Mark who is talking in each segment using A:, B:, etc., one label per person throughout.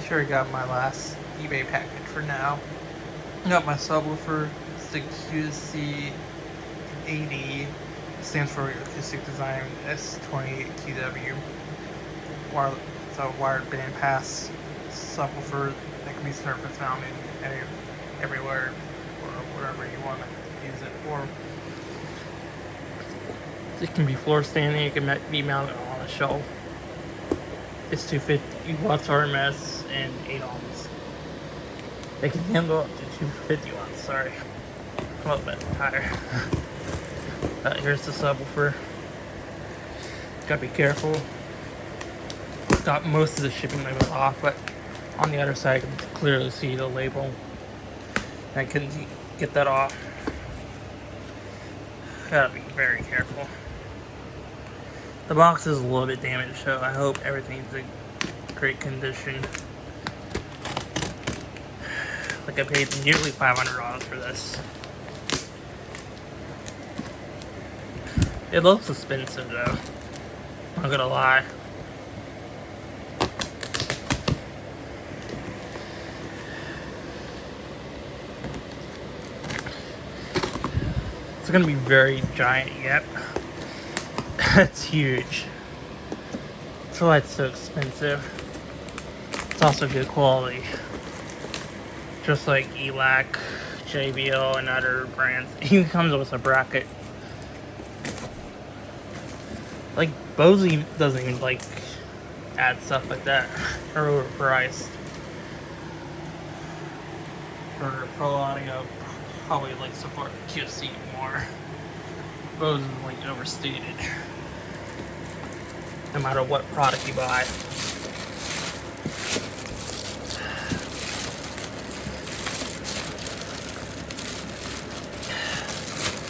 A: sure I got my last eBay package for now. I got my subwoofer. It's the QSC AD, stands for Acoustic Design S28Tw. It's a wired bandpass subwoofer that can be surface mounted everywhere or wherever you want to use it for. It can be floor standing, it can be mounted on a shelf. It's 250 watts RMS and 8 ohms. They can handle up to 250 watts, sorry. I'm a little bit higher. Here's the subwoofer. Gotta be careful. Got most of the shipping labels off, but on the other side you can clearly see the label. I couldn't get that off. Gotta be very careful. The box is a little bit damaged, so I hope everything's in great condition. Like I paid nearly $500 for this. It looks expensive though, I'm not gonna lie. It's gonna be very giant, yep. That's huge. That's why it's so expensive. It's also good quality. Just like ELAC, JBL, and other brands. It even comes with a bracket. Like, Bose doesn't even like add stuff like that. Or overpriced. For Pro Audio, probably like support QSC more. Bose is like overstated. No matter what product you buy.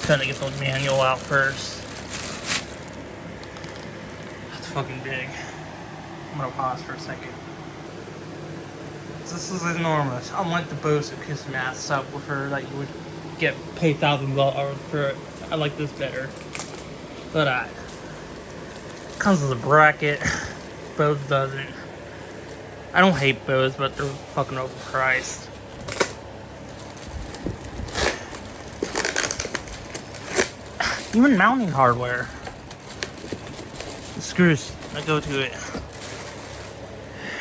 A: Trying to get the manual out first. That's fucking big. I'm gonna pause for a second. This is enormous. Unlike the Bose acoustic mask subwoofer that you would pay $1,000 for, I like this better. But comes with a bracket. Bose doesn't. I don't hate Bose, but they're fucking overpriced. Even mounting hardware. The screws that go to it.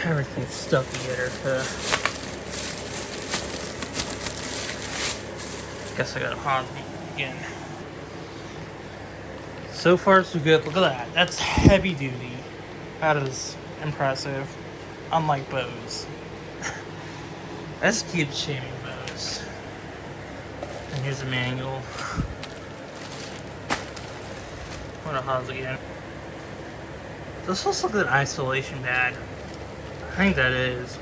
A: Everything's stuck together. Guess I gotta pause again. So far so good. Look at that. That's heavy duty. That is impressive. Unlike Bose. Let's keep shaming Bose. And here's the manual. I'm gonna pause again. This looks like an isolation pad. I think that is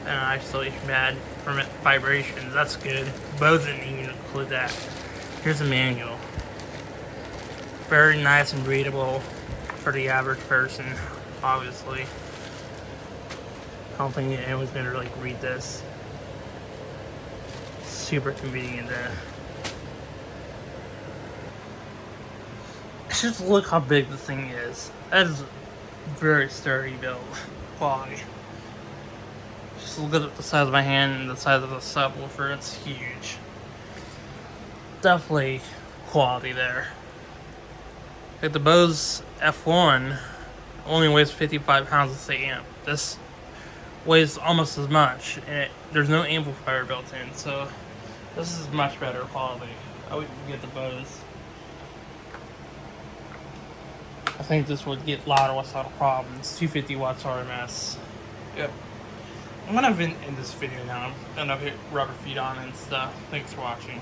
A: an isolation pad from vibrations. That's good. Bose didn't even include that. Here's the manual. Very nice and readable for the average person, obviously. I don't think anyone's gonna like read this. Super convenient to. Just look how big the thing is. That is very sturdy build quality. Just look at the size of my hand and the size of the subwoofer. It's huge. Definitely quality there. Like the Bose F1 only weighs 55 pounds of amp. This weighs almost as much, and there's no amplifier built in, so this is much better quality. I would get the Bose. I think this would get louder without a problem. It's 250 watts RMS. Yep. I'm gonna end this video now. I'm gonna hit rubber feet on and stuff. Thanks for watching.